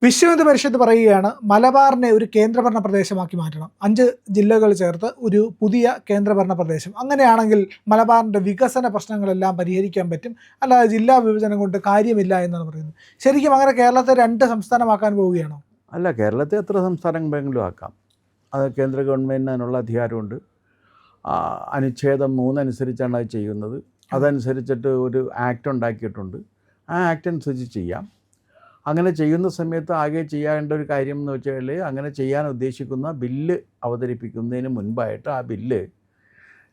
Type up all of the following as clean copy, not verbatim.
വിശ്വഹിന്ദു പരിഷത്ത് പറയുകയാണ് മലബാറിനെ ഒരു കേന്ദ്രഭരണ പ്രദേശമാക്കി മാറ്റണം. 5 ജില്ലകൾ ചേർത്ത് ഒരു പുതിയ കേന്ദ്രഭരണ പ്രദേശം. അങ്ങനെയാണെങ്കിൽ മലബാറിൻ്റെ വികസന പ്രശ്നങ്ങളെല്ലാം പരിഹരിക്കാൻ പറ്റും. അല്ലാതെ ജില്ലാ വിഭജനം കൊണ്ട് കാര്യമില്ല എന്നാണ് പറയുന്നത്. ശരിക്കും അങ്ങനെ കേരളത്തെ 2 സംസ്ഥാനമാക്കാൻ പോവുകയാണോ? അല്ല, കേരളത്തെ എത്ര സംസ്ഥാനങ്ങളെങ്കിലും ആക്കാം. അത് കേന്ദ്ര ഗവൺമെൻറ്റിന് അതിനുള്ള അധികാരമുണ്ട്. അനുച്ഛേദം 3 അനുസരിച്ചാണ് അത് ചെയ്യുന്നത്. അതനുസരിച്ചിട്ട് ഒരു ആക്ട് ഉണ്ടാക്കിയിട്ടുണ്ട്. ആ ആക്ട് അനുസരിച്ച് ചെയ്യാം. അങ്ങനെ ചെയ്യുന്ന സമയത്ത് ആകെ ചെയ്യേണ്ട ഒരു കാര്യം എന്ന് വെച്ചാൽ, അങ്ങനെ ചെയ്യാൻ ഉദ്ദേശിക്കുന്ന ബില്ല് അവതരിപ്പിക്കുന്നതിന് മുൻപായിട്ട് ആ ബില്ല്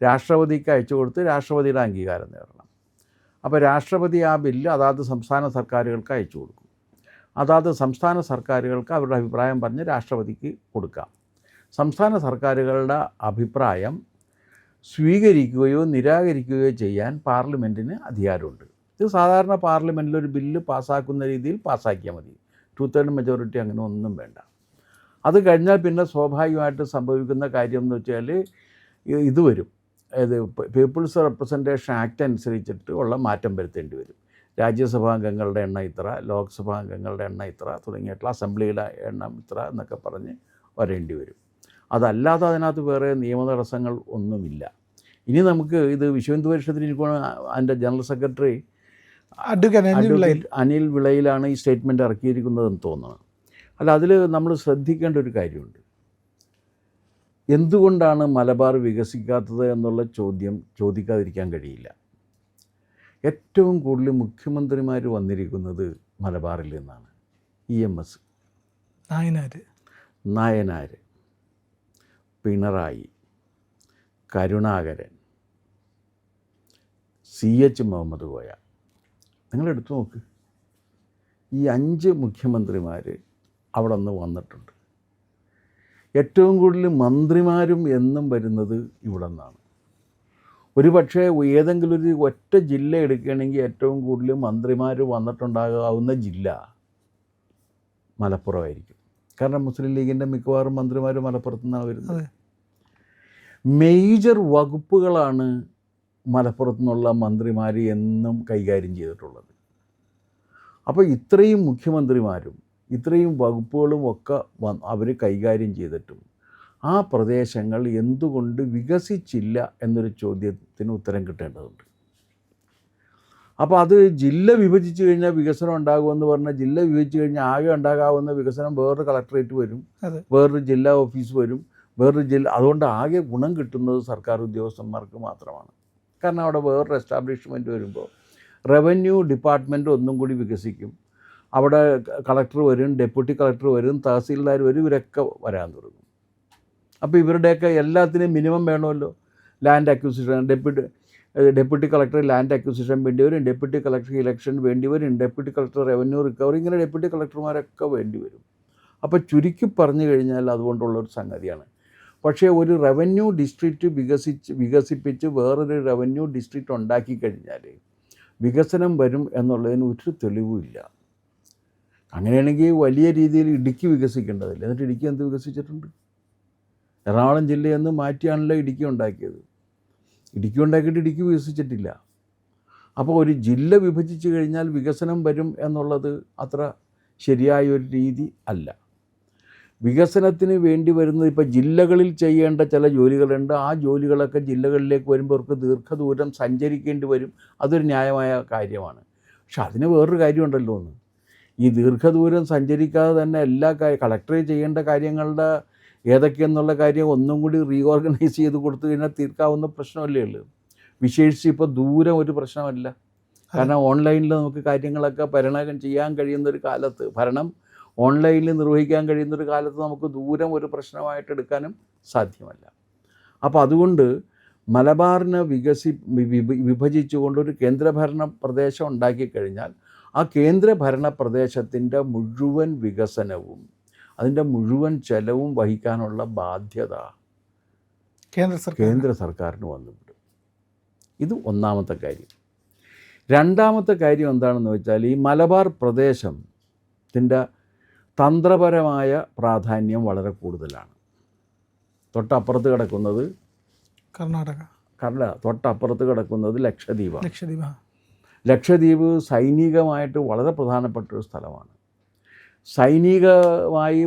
രാഷ്ട്രപതിക്ക് അയച്ചു കൊടുത്ത് രാഷ്ട്രപതിയുടെ അംഗീകാരം നേടണം. അപ്പോൾ രാഷ്ട്രപതി ആ ബില്ല് അതാത് സംസ്ഥാന സർക്കാരുകൾക്ക് അയച്ചു കൊടുക്കും. അതാത് സംസ്ഥാന സർക്കാരുകൾക്ക് അവരുടെ അഭിപ്രായം പറഞ്ഞ് രാഷ്ട്രപതിക്ക് കൊടുക്കാം. സംസ്ഥാന സർക്കാരുകളുടെ അഭിപ്രായം സ്വീകരിക്കുകയോ നിരാകരിക്കുകയോ ചെയ്യാൻ പാർലമെൻറ്റിന് അധികാരമുണ്ട്. ഇത് സാധാരണ പാർലമെൻറ്റിൽ ഒരു ബില്ല് പാസ്സാക്കുന്ന രീതിയിൽ പാസ്സാക്കിയാൽ മതി. 2/3 മെജോറിറ്റി അങ്ങനെ ഒന്നും വേണ്ട. അത് കഴിഞ്ഞാൽ പിന്നെ സ്വാഭാവികമായിട്ട് സംഭവിക്കുന്ന കാര്യം എന്ന് വെച്ചാൽ ഇത് വരും. ഇത് പീപ്പിൾസ് റെപ്രസെൻറ്റേഷൻ ആക്ട് അനുസരിച്ചിട്ട് ഉള്ള മാറ്റം വരുത്തേണ്ടി വരും. രാജ്യസഭാംഗങ്ങളുടെ എണ്ണം ഇത്ര, ലോക്സഭാംഗങ്ങളുടെ എണ്ണം ഇത്ര തുടങ്ങിയിട്ടുള്ള അസംബ്ലിയുടെ എണ്ണം ഇത്ര എന്നൊക്കെ പറഞ്ഞ് വരേണ്ടി വരും. അതല്ലാതെ അതിനകത്ത് വേറെ നിയമ തടസ്സങ്ങൾ ഒന്നുമില്ല. ഇനി നമുക്ക് ഇത് വിശ്വഹിന്ദു പരിഷത്തിന് എനിക്ക് അതിൻ്റെ ജനറൽ സെക്രട്ടറി അനിൽ വിളയിലാണ് ഈ സ്റ്റേറ്റ്മെൻറ്റ് ഇറക്കിയിരിക്കുന്നതെന്ന് തോന്നുന്നത്. അല്ല, അതിൽ നമ്മൾ ശ്രദ്ധിക്കേണ്ട ഒരു കാര്യമുണ്ട്. എന്തുകൊണ്ടാണ് മലബാർ വികസിക്കാത്തത് എന്നുള്ള ചോദ്യം ചോദിക്കാതിരിക്കാൻ കഴിയില്ല. ഏറ്റവും കൂടുതൽ മുഖ്യമന്ത്രിമാർ വന്നിരിക്കുന്നത് മലബാറിൽ നിന്നാണ്. EMS, Nayanar, Pinarayi, Karunakaran, CH Muhammad Koya. നിങ്ങളെടുത്തു നോക്ക്, ഈ 5 മുഖ്യമന്ത്രിമാർ അവിടെ നിന്ന് വന്നിട്ടുണ്ട്. ഏറ്റവും കൂടുതൽ മന്ത്രിമാരും എന്നും വരുന്നത് ഇവിടെ നിന്നാണ്. ഒരു പക്ഷേ ഏതെങ്കിലും ഒരു ഒറ്റ ജില്ല എടുക്കുകയാണെങ്കിൽ ഏറ്റവും കൂടുതൽ മന്ത്രിമാർ വന്നിട്ടുണ്ടാകാവുന്ന ജില്ല മലപ്പുറമായിരിക്കും. കാരണം മുസ്ലിം ലീഗിൻ്റെ മിക്കവാറും മന്ത്രിമാർ മലപ്പുറത്തു നിന്നാണ് വരുന്നത്. മേജർ വകുപ്പുകളാണ് മലപ്പുറത്തു നിന്നുള്ള മന്ത്രിമാർ എന്നും കൈകാര്യം ചെയ്തിട്ടുള്ളത്. അപ്പോൾ ഇത്രയും മുഖ്യമന്ത്രിമാരും ഇത്രയും വകുപ്പുകളും ഒക്കെ അവർ കൈകാര്യം ചെയ്തിട്ടും ആ പ്രദേശങ്ങൾ എന്തുകൊണ്ട് വികസിച്ചില്ല എന്നൊരു ചോദ്യത്തിന് ഉത്തരം കിട്ടേണ്ടതുണ്ട്. അപ്പോൾ അത് ജില്ല വിഭജിച്ച് കഴിഞ്ഞാൽ വികസനം ഉണ്ടാകുമെന്ന് പറഞ്ഞാൽ, ജില്ല വിഭജിച്ച് കഴിഞ്ഞാൽ ആകെ ഉണ്ടാകാവുന്ന വികസനം വേറൊരു കളക്ടറേറ്റ് വരും, വേറൊരു ജില്ലാ ഓഫീസ് വരും, വേറൊരു ജില്ല. അതുകൊണ്ട് ആകെ ഗുണം കിട്ടുന്നത് സർക്കാർ ഉദ്യോഗസ്ഥന്മാർക്ക് മാത്രമാണ്. കാരണം അവിടെ വേറൊരു എസ്റ്റാബ്ലിഷ്മെൻറ്റ് വരുമ്പോൾ റവന്യൂ ഡിപ്പാർട്ട്മെൻറ്റ് ഒന്നും കൂടി വികസിക്കും. അവിടെ കളക്ടർ വരും, ഡെപ്യൂട്ടി കളക്ടർ വരും, തഹസീൽദാർ വരും, ഇവരൊക്കെ വരാൻ തുടങ്ങും. അപ്പോൾ ഇവരുടെയൊക്കെ എല്ലാത്തിനും മിനിമം വേണമല്ലോ. Land acquisition, deputy collector land acquisition വേണ്ടി വരും, ഡെപ്യൂട്ടി കളക്ടർ ഇലക്ഷൻ വേണ്ടി വരും, ഡെപ്യൂട്ടി കളക്ടർ റവന്യൂ റിക്കവറി, ഇങ്ങനെ ഡെപ്യൂട്ടി കളക്ടർമാരൊക്കെ വേണ്ടി വരും. അപ്പോൾ ചുരുക്കി പറഞ്ഞു കഴിഞ്ഞാൽ അതുകൊണ്ടുള്ളൊരു സംഗതിയാണ്. പക്ഷേ ഒരു റവന്യൂ ഡിസ്ട്രിക്റ്റ് വികസിപ്പിച്ച് വേറൊരു റവന്യൂ ഡിസ്ട്രിക്റ്റ് ഉണ്ടാക്കി കഴിഞ്ഞാൽ വികസനം വരും എന്നുള്ളതിന് ഒരു തെളിവുമില്ല. അങ്ങനെയാണെങ്കിൽ വലിയ രീതിയിൽ ഇടുക്കി വികസിക്കേണ്ടതില്ല. എന്നിട്ട് ഇടുക്കി എന്ത് വികസിച്ചിട്ടുണ്ട്? എറണാകുളം ജില്ലയിൽ നിന്ന് മാറ്റിയാണല്ലോ ഇടുക്കി ഉണ്ടാക്കിയത്. ഇടുക്കി ഉണ്ടാക്കിയിട്ട് ഇടുക്കി വികസിച്ചിട്ടില്ല. അപ്പോൾ ഒരു ജില്ല വിഭജിച്ച് കഴിഞ്ഞാൽ വികസനം വരും എന്നുള്ളത് അത്ര ശരിയായൊരു രീതി അല്ല. വികസനത്തിന് വേണ്ടി വരുന്നത് ഇപ്പോൾ ജില്ലകളിൽ ചെയ്യേണ്ട ചില ജോലികളുണ്ട്. ആ ജോലികളൊക്കെ ജില്ലകളിലേക്ക് വരുമ്പോൾ അവർക്ക് ദീർഘദൂരം സഞ്ചരിക്കേണ്ടി വരും. അതൊരു ന്യായമായ കാര്യമാണ്. പക്ഷെ അതിന് വേറൊരു കാര്യമുണ്ടല്ലോ. ഒന്ന്, ഈ ദീർഘദൂരം സഞ്ചരിക്കാതെ തന്നെ എല്ലാ കളക്ടറെ ചെയ്യേണ്ട കാര്യങ്ങളുടെ ഏതൊക്കെയെന്നുള്ള കാര്യം ഒന്നും കൂടി റീഓർഗനൈസ് ചെയ്ത് കൊടുത്തു കഴിഞ്ഞാൽ തീർക്കാവുന്ന പ്രശ്നമല്ലേ ഉള്ളൂ. വിശേഷിച്ച് ഇപ്പോൾ ദൂരം ഒരു പ്രശ്നമല്ല. കാരണം ഓൺലൈനിൽ നമുക്ക് കാര്യങ്ങളൊക്കെ ഭരണം ചെയ്യാൻ കഴിയുന്നൊരു കാലത്ത്, ഭരണം ഓൺലൈനിൽ നിർവഹിക്കാൻ കഴിയുന്നൊരു കാലത്ത് നമുക്ക് ദൂരം ഒരു പ്രശ്നമായിട്ട് എടുക്കാനും സാധ്യമല്ല. അപ്പോൾ അതുകൊണ്ട് മലബാറിനെ വിഭജിച്ചുകൊണ്ടൊരു കേന്ദ്രഭരണ പ്രദേശം ഉണ്ടാക്കിക്കഴിഞ്ഞാൽ ആ കേന്ദ്രഭരണ പ്രദേശത്തിൻ്റെ മുഴുവൻ വികസനവും അതിൻ്റെ മുഴുവൻ ചെലവും വഹിക്കാനുള്ള ബാധ്യത കേന്ദ്ര സർക്കാരിന് വന്നുവിടും. ഇത് ഒന്നാമത്തെ കാര്യം. രണ്ടാമത്തെ കാര്യം എന്താണെന്ന് വെച്ചാൽ, ഈ മലബാർ പ്രദേശത്തിൻ്റെ തന്ത്രപരമായ പ്രാധാന്യം വളരെ കൂടുതലാണ്. തൊട്ടപ്പുറത്ത് കിടക്കുന്നത് തൊട്ടപ്പുറത്ത് കിടക്കുന്നത് ലക്ഷദ്വീപാണ്. ലക്ഷദ്വീപ് സൈനികമായിട്ട് വളരെ പ്രധാനപ്പെട്ട ഒരു സ്ഥലമാണ്. സൈനികമായി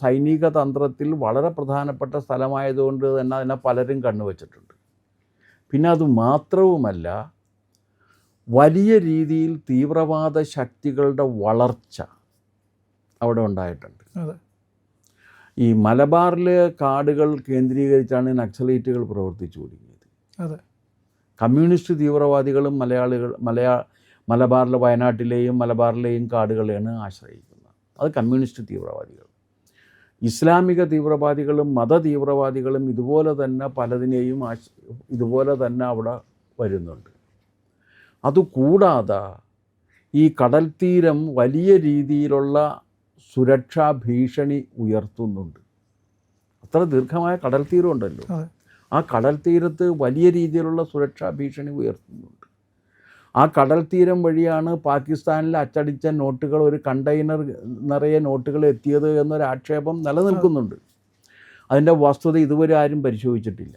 സൈനിക തന്ത്രത്തിൽ വളരെ പ്രധാനപ്പെട്ട സ്ഥലമായതുകൊണ്ട് തന്നെ അതിനെ പലരും കണ്ണുവച്ചിട്ടുണ്ട്. പിന്നെ അത് മാത്രവുമല്ല, വലിയ രീതിയിൽ തീവ്രവാദ ശക്തികളുടെ വളർച്ച അവിടെ ഉണ്ടായിട്ടുണ്ട്. ഈ മലബാറിലെ കാടുകൾ കേന്ദ്രീകരിച്ചാണ് നക്സലൈറ്റുകൾ പ്രവർത്തിച്ചു തുടങ്ങിയത്. കമ്മ്യൂണിസ്റ്റ് തീവ്രവാദികളും മലബാറിലെ വയനാട്ടിലെയും മലബാറിലെയും കാടുകളെയാണ് ആശ്രയിക്കുന്നത്. അത് കമ്മ്യൂണിസ്റ്റ് തീവ്രവാദികൾ. ഇസ്ലാമിക തീവ്രവാദികളും മത തീവ്രവാദികളും ഇതുപോലെ തന്നെ പലതിനെയും ഇതുപോലെ തന്നെ അവിടെ വരുന്നുണ്ട്. അതുകൂടാതെ ഈ കടൽ തീരം വലിയ രീതിയിലുള്ള സുരക്ഷാ ഭീഷണി ഉയർത്തുന്നുണ്ട്. അത്ര ദീർഘമായ കടൽ തീരമുണ്ടല്ലോ, ആ കടൽ തീരത്ത് വലിയ രീതിയിലുള്ള സുരക്ഷാ ഭീഷണി ഉയർത്തുന്നുണ്ട്. ആ കടൽ തീരം വഴിയാണ് പാകിസ്ഥാനിൽ അച്ചടിച്ച നോട്ടുകൾ, ഒരു കണ്ടെയ്നർ നിറയെ നോട്ടുകൾ എത്തിയത് എന്നൊരു ആക്ഷേപം നിലനിൽക്കുന്നുണ്ട്. അതിൻ്റെ വസ്തുത ഇതുവരെ ആരും പരിശോധിച്ചിട്ടില്ല.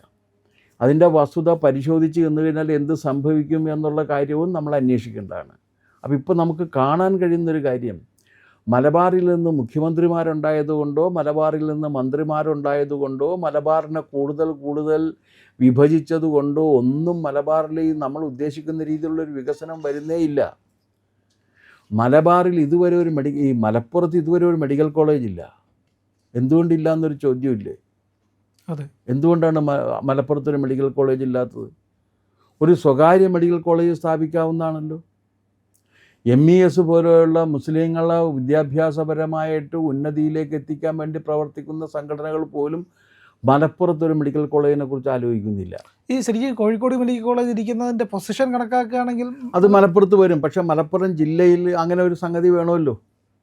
അതിൻ്റെ വസ്തുത പരിശോധിച്ച് എന്ന് കഴിഞ്ഞാൽ എന്ത് സംഭവിക്കും എന്നുള്ള കാര്യവും നമ്മൾ അന്വേഷിക്കേണ്ടതാണ്. അപ്പോൾ ഇപ്പോൾ നമുക്ക് കാണാൻ കഴിയുന്നൊരു കാര്യം, മലബാറിൽ നിന്ന് മുഖ്യമന്ത്രിമാരുണ്ടായതുകൊണ്ടോ മലബാറിൽ നിന്ന് മന്ത്രിമാരുണ്ടായതുകൊണ്ടോ മലബാറിനെ കൂടുതൽ വിഭജിച്ചതുകൊണ്ടോ ഒന്നും മലബാറിൽ നമ്മൾ ഉദ്ദേശിക്കുന്ന രീതിയിലുള്ളൊരു വികസനം വരുന്നേയില്ല. മലബാറിൽ ഇതുവരെ ഈ മലപ്പുറത്ത് ഇതുവരെ ഒരു മെഡിക്കൽ കോളേജ് ഇല്ല. എന്തുകൊണ്ടില്ല എന്നൊരു ചോദ്യമില്ലേ? എന്തുകൊണ്ടാണ് മലപ്പുറത്തൊരു മെഡിക്കൽ കോളേജ് ഇല്ലാത്തത്? ഒരു സ്വകാര്യ മെഡിക്കൽ കോളേജ് സ്ഥാപിക്കാവുന്നതാണല്ലോ. MES പോലെയുള്ള മുസ്ലിങ്ങളെ വിദ്യാഭ്യാസപരമായിട്ട് ഉന്നതിയിലേക്ക് എത്തിക്കാൻ വേണ്ടി പ്രവർത്തിക്കുന്ന സംഘടനകൾ പോലും മലപ്പുറത്തൊരു മെഡിക്കൽ കോളേജിനെ കുറിച്ച് ആലോചിക്കുന്നില്ല. ഈ ശരിക്കും കോഴിക്കോട് മെഡിക്കൽ കോളേജ് ഇരിക്കുന്നതിൻ്റെ പൊസിഷൻ കണക്കാക്കുകയാണെങ്കിൽ അത് മലപ്പുറത്ത് വരും. പക്ഷേ മലപ്പുറം ജില്ലയിൽ അങ്ങനെ ഒരു സംഗതി വേണമല്ലോ.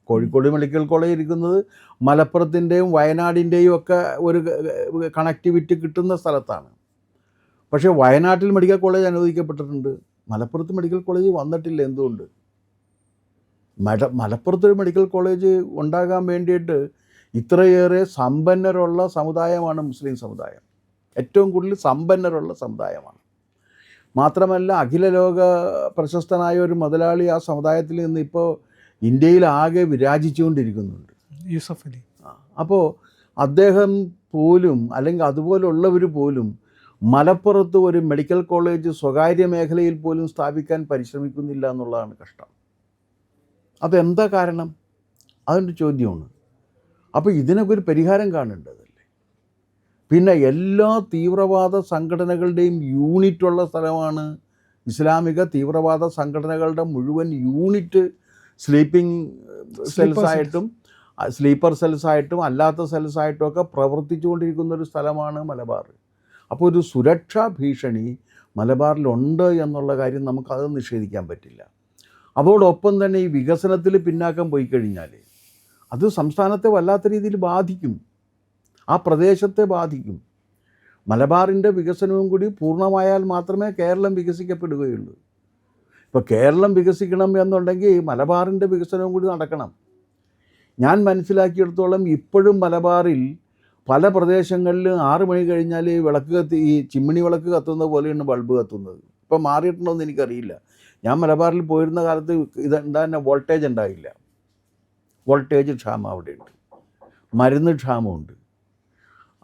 കോഴിക്കോട് മെഡിക്കൽ കോളേജ് ഇരിക്കുന്നത് മലപ്പുറത്തിൻ്റെയും വയനാടിൻ്റെയും ഒക്കെ ഒരു കണക്ടിവിറ്റി കിട്ടുന്ന സ്ഥലത്താണ്. പക്ഷേ വയനാട്ടിൽ മെഡിക്കൽ കോളേജ് അനുവദിക്കപ്പെട്ടിട്ടുണ്ട്, മലപ്പുറത്ത് മെഡിക്കൽ കോളേജ് വന്നിട്ടില്ല. എന്തുകൊണ്ട്? മലപ്പുറത്തൊരു മെഡിക്കൽ കോളേജ് ഉണ്ടാകാൻ വേണ്ടിയിട്ട് ഇത്രയേറെ സമ്പന്നരുള്ള സമുദായമാണ് മുസ്ലിം സമുദായം. ഏറ്റവും കൂടുതൽ സമ്പന്നരുള്ള സമുദായമാണ്. മാത്രമല്ല അഖില ലോക പ്രശസ്തനായ ഒരു മുതലാളി ആ സമുദായത്തിൽ നിന്ന് ഇപ്പോൾ ഇന്ത്യയിൽ ആകെ വിരാജിച്ചുകൊണ്ടിരിക്കുന്നുണ്ട്, യൂസഫ് അലി. അപ്പോൾ അദ്ദേഹം പോലും അല്ലെങ്കിൽ അതുപോലുള്ളവർ പോലും മലപ്പുറത്ത് ഒരു മെഡിക്കൽ കോളേജ് സ്വകാര്യ മേഖലയിൽ പോലും സ്ഥാപിക്കാൻ പരിശ്രമിക്കുന്നില്ല എന്നുള്ളതാണ് കഷ്ടം. അതെന്താ കാരണം? അതിൻ്റെ ചോദ്യമാണ്. അപ്പോൾ ഇതിനൊക്കെ ഒരു പരിഹാരം കാണേണ്ടതല്ലേ? പിന്നെ എല്ലാ തീവ്രവാദ സംഘടനകളുടെയും യൂണിറ്റുള്ള സ്ഥലമാണ്. ഇസ്ലാമിക തീവ്രവാദ സംഘടനകളുടെ മുഴുവൻ യൂണിറ്റ് സ്ലീപ്പിംഗ് സെൽസായിട്ടും സ്ലീപ്പർ സെൽസായിട്ടും അല്ലാത്ത സെൽസായിട്ടും ഒക്കെ പ്രവർത്തിച്ചുകൊണ്ടിരിക്കുന്നൊരു സ്ഥലമാണ് മലബാർ. അപ്പോൾ ഒരു സുരക്ഷാ ഭീഷണി മലബാറിലുണ്ട് എന്നുള്ള കാര്യം നമുക്കത് നിഷേധിക്കാൻ പറ്റില്ല. അതോടൊപ്പം തന്നെ ഈ വികസനത്തിൽ പിന്നാക്കം പോയി കഴിഞ്ഞാൽ അത് സംസ്ഥാനത്തെ വല്ലാത്ത രീതിയിൽ ബാധിക്കും, ആ പ്രദേശത്തെ ബാധിക്കും. മലബാറിൻ്റെ വികസനവും കൂടി പൂർണ്ണമായാൽ മാത്രമേ കേരളം വികസിക്കപ്പെടുകയുള്ളൂ. ഇപ്പോൾ കേരളം വികസിക്കണം എന്നുണ്ടെങ്കിൽ മലബാറിൻ്റെ വികസനവും കൂടി നടക്കണം. ഞാൻ മനസ്സിലാക്കിയെടുത്തോളം ഇപ്പോഴും മലബാറിൽ പല പ്രദേശങ്ങളിലും 6 മണി കഴിഞ്ഞാൽ ഈ ചിമ്മിണി വിളക്ക് കത്തുന്ന പോലെയാണ് ബൾബ് കത്തുന്നത്. ഇപ്പം മാറിയിട്ടുണ്ടോ എന്ന് എനിക്കറിയില്ല. ഞാൻ മലബാറിൽ പോയിരുന്ന കാലത്ത് തന്നെ വോൾട്ടേജ് ഉണ്ടായില്ല. വോൾട്ടേജ് ക്ഷാമം അവിടെയുണ്ട്, മരുന്ന് ക്ഷാമമുണ്ട്,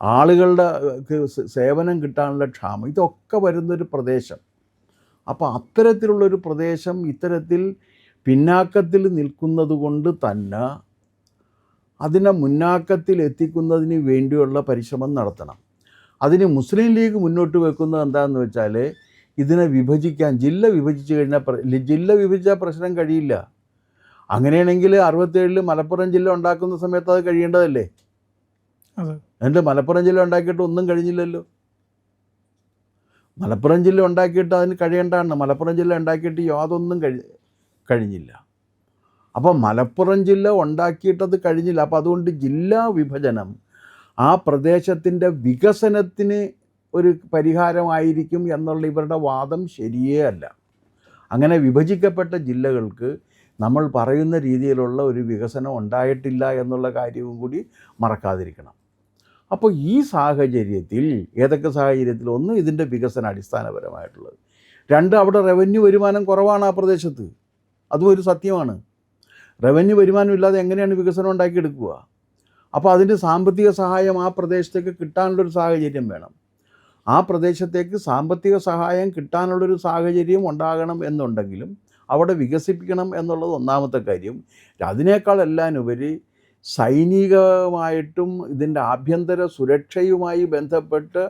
ആളുകളുടെ സേവനം കിട്ടാനുള്ള ക്ഷാമം, ഇതൊക്കെ വരുന്നൊരു പ്രദേശം. അപ്പോൾ അത്തരത്തിലുള്ളൊരു പ്രദേശം ഇത്തരത്തിൽ പിന്നാക്കത്തിൽ നിൽക്കുന്നത് കൊണ്ട് തന്നെ അതിനെ മുന്നാക്കത്തിൽ എത്തിക്കുന്നതിന് വേണ്ടിയുള്ള പരിശ്രമം നടത്തണം. അതിന് മുസ്ലിം ലീഗ് മുന്നോട്ട് വെക്കുന്നത് എന്താണെന്ന് വെച്ചാൽ ഇതിനെ വിഭജിക്കാൻ, ജില്ല വിഭജിച്ച് കഴിഞ്ഞാൽ ജില്ല വിഭജിച്ചാൽ പ്രശ്നം കഴിയില്ല. അങ്ങനെയാണെങ്കിൽ 67 മലപ്പുറം ജില്ല ഉണ്ടാക്കുന്ന സമയത്ത് അത് കഴിയേണ്ടതല്ലേ? എന്നിട്ട് മലപ്പുറം ജില്ല ഉണ്ടാക്കിയിട്ട് ഒന്നും കഴിഞ്ഞില്ലല്ലോ. മലപ്പുറം ജില്ല ഉണ്ടാക്കിയിട്ട് അതിന് കഴിയേണ്ടതാണ്. മലപ്പുറം ജില്ല ഉണ്ടാക്കിയിട്ട് യാതൊന്നും കഴിഞ്ഞില്ല. അപ്പോൾ മലപ്പുറം ജില്ല ഉണ്ടാക്കിയിട്ടത് കഴിഞ്ഞില്ല. അപ്പോൾ അതുകൊണ്ട് ജില്ലാ വിഭജനം ആ പ്രദേശത്തിൻ്റെ വികസനത്തിന് ഒരു പരിഹാരമായിരിക്കും എന്നുള്ള ഇവരുടെ വാദം ശരിയേ അല്ല. അങ്ങനെ വിഭജിക്കപ്പെട്ട ജില്ലകൾക്ക് നമ്മൾ പറയുന്ന രീതിയിലുള്ള ഒരു വികസനം ഉണ്ടായിട്ടില്ല എന്നുള്ള കാര്യവും കൂടി മറക്കാതിരിക്കണം. അപ്പോൾ ഈ സാഹചര്യത്തിൽ ഏതൊക്കെ സാഹചര്യത്തിൽ? ഒന്ന്, ഇതിൻ്റെ വികസനം അടിസ്ഥാനപരമായിട്ടുള്ളത്. 2, അവിടെ റവന്യൂ വരുമാനം കുറവാണ് ആ പ്രദേശത്ത്, അതും ഒരു സത്യമാണ്. റവന്യൂ വരുമാനമില്ലാതെ എങ്ങനെയാണ് വികസനം ഉണ്ടാക്കിയെടുക്കുക? അപ്പോൾ അതിന് സാമ്പത്തിക സഹായം ആ പ്രദേശത്തേക്ക് കിട്ടാനുള്ളൊരു സാഹചര്യം വേണം. ആ പ്രദേശത്തേക്ക് സാമ്പത്തിക സഹായം കിട്ടാനുള്ളൊരു സാഹചര്യം ഉണ്ടാകണം എന്നുണ്ടെങ്കിലും അവിടെ വികസിപ്പിക്കണം എന്നുള്ളത് ഒന്നാമത്തെ കാര്യം. അതിനേക്കാളെല്ലാം ഉപരി സൈനികമായിട്ടും ഇതിൻ്റെ ആഭ്യന്തര സുരക്ഷയുമായി ബന്ധപ്പെട്ട്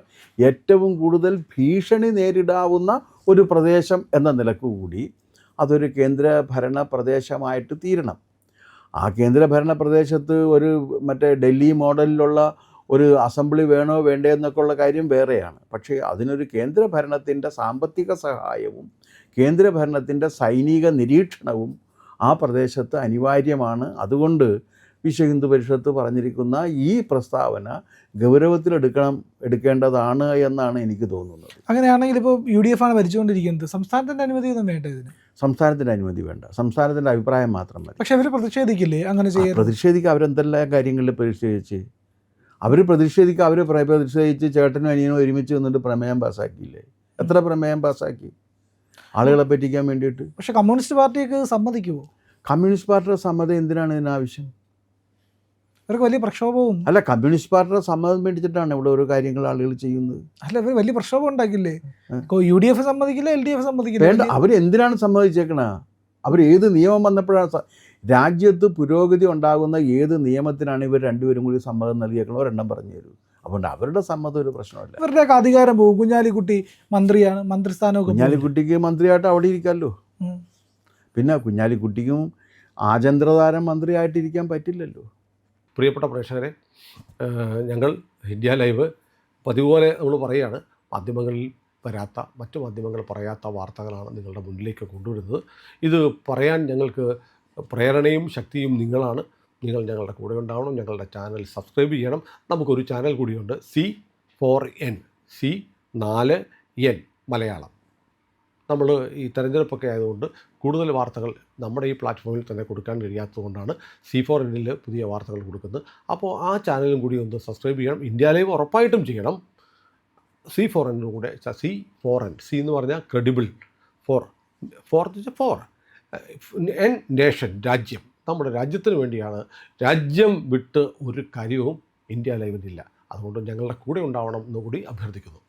ഏറ്റവും കൂടുതൽ ഭീഷണി നേരിടാവുന്ന ഒരു പ്രദേശം എന്ന നിലക്ക് കൂടി അതൊരു കേന്ദ്രഭരണ പ്രദേശമായിട്ട് തീരണം. ആ കേന്ദ്രഭരണ പ്രദേശത്ത് ഒരു മറ്റേ ഡൽഹി മോഡലിലുള്ള ഒരു അസംബ്ലി വേണോ വേണ്ടേ എന്നൊക്കെ ഉള്ള കാര്യം വേറെയാണ്. പക്ഷേ അതിനൊരു കേന്ദ്രഭരണത്തിൻ്റെ സാമ്പത്തിക സഹായവും കേന്ദ്രഭരണത്തിൻ്റെ സൈനിക നിരീക്ഷണവും ആ പ്രദേശത്ത് അനിവാര്യമാണ്. അതുകൊണ്ട് വിശ്വ ഹിന്ദു പരിഷത്ത് പറഞ്ഞിരിക്കുന്ന ഈ പ്രസ്താവന എടുക്കേണ്ടതാണ് എന്നാണ് എനിക്ക് തോന്നുന്നത്. അങ്ങനെയാണെങ്കിൽ ഇപ്പോൾ UDF ആണ് ഭരിച്ചുകൊണ്ടിരിക്കുന്നത്, സംസ്ഥാനത്തിൻ്റെ അനുമതിയൊന്നും വേണ്ട ഇതിന്? സംസ്ഥാനത്തിൻ്റെ അനുമതി വേണ്ട, സംസ്ഥാനത്തിൻ്റെ അഭിപ്രായം മാത്രം മതി. പക്ഷെ അവർ പ്രതിഷേധിക്കില്ലേ അങ്ങനെ ചെയ്യാൻ? പ്രതിഷേധിക്കുക, അവരെന്തെല്ലാം കാര്യങ്ങളിൽ പ്രതിഷേധിച്ച് ചേട്ടനും അനിയനും ഒരുമിച്ച് വന്നിട്ട് പ്രമേയം പാസ്സാക്കിയില്ലേ? എത്ര പ്രമേയം പാസ്സാക്കി ആളുകളെ പറ്റിക്കാൻ വേണ്ടിയിട്ട്? പക്ഷെ കമ്മ്യൂണിസ്റ്റ് പാർട്ടിയൊക്കെ സമ്മതിക്കുമോ? കമ്മ്യൂണിസ്റ്റ് പാർട്ടിയുടെ സമ്മതം എന്തിനാണ് ഇതിനാവശ്യം? അവർക്ക് വലിയ പ്രക്ഷോഭവും അല്ല, കമ്മ്യൂണിസ്റ്റ് പാർട്ടിയുടെ സമ്മതം മേടിച്ചിട്ടാണ് ഇവിടെ ഓരോ കാര്യങ്ങൾ ആളുകൾ ചെയ്യുന്നത്. അല്ല, ഇവർ വലിയ പ്രക്ഷോഭം ഉണ്ടാക്കില്ലേ? UDF സമ്മതിക്കില്ല, LDF സമ്മതിക്കില്ല. വേണ്ട, അവരെന്തിനാണ് സമ്മതിച്ചേക്കണ? അവർ ഏത് നിയമം വന്നപ്പോഴാണ് രാജ്യത്ത് പുരോഗതി ഉണ്ടാകുന്ന ഏത് നിയമത്തിനാണ് ഇവർ രണ്ടുപേരും കൂടി സമ്മതം നൽകിയേക്കണോ? ഒരെണ്ണം പറഞ്ഞു തരൂ. അതുകൊണ്ട് അവരുടെ സമ്മതം ഒരു പ്രശ്നമല്ല. ഇവരുടെയൊക്കെ അധികാരം പോകും. കുഞ്ഞാലിക്കുട്ടി മന്ത്രിയാണ്, മന്ത്രിസ്ഥാനമൊക്കെ. കുഞ്ഞാലിക്കുട്ടിക്ക് മന്ത്രിയായിട്ട് അവിടെ ഇരിക്കാമല്ലോ. പിന്നെ കുഞ്ഞാലിക്കുട്ടിക്കും ആചന്ദ്രതാരം മന്ത്രിയായിട്ടിരിക്കാൻ പറ്റില്ലല്ലോ. പ്രിയപ്പെട്ട പ്രേക്ഷകരെ, ഞങ്ങൾ ഇന്ത്യ ലൈവ് പതിവുപോലെ നമ്മൾ പറയുകയാണ്, മാധ്യമങ്ങളിൽ വരാത്ത, മറ്റു മാധ്യമങ്ങൾ പറയാത്ത വാർത്തകളാണ് നിങ്ങളുടെ മുന്നിലേക്ക് കൊണ്ടുവരുന്നത്. ഇത് പറയാൻ ഞങ്ങൾക്ക് പ്രേരണയും ശക്തിയും നിങ്ങളാണ്. നിങ്ങൾ ഞങ്ങളുടെ കൂടെ ഉണ്ടാവണം. ഞങ്ങളുടെ ചാനൽ സബ്സ്ക്രൈബ് ചെയ്യണം. നമുക്കൊരു ചാനൽ കൂടിയുണ്ട്, C4N മലയാളം. നമ്മൾ ഈ തെരഞ്ഞെടുപ്പൊക്കെ ആയതുകൊണ്ട് കൂടുതൽ വാർത്തകൾ നമ്മുടെ ഈ പ്ലാറ്റ്ഫോമിൽ തന്നെ കൊടുക്കാൻ കഴിയാത്തതുകൊണ്ടാണ് C4Nൽ പുതിയ വാർത്തകൾ കൊടുക്കുന്നത്. അപ്പോൾ ആ ചാനലും കൂടി ഒന്ന് സബ്സ്ക്രൈബ് ചെയ്യണം. ഇന്ത്യ ലൈവ് ഉറപ്പായിട്ടും ചെയ്യണം. C4N കൂടെ, C4N, C എന്ന് പറഞ്ഞാൽ ക്രെഡിബിൾ, ഫോർ N നേഷൻ, രാജ്യം. നമ്മുടെ രാജ്യത്തിന് വേണ്ടിയാണ്. രാജ്യം വിട്ട് ഒരു കാര്യവും ഇന്ത്യ ലൈവിനില്ല. അതുകൊണ്ട് ഞങ്ങളുടെ കൂടെ ഉണ്ടാവണം എന്നുകൂടി അഭ്യർത്ഥിക്കുന്നു.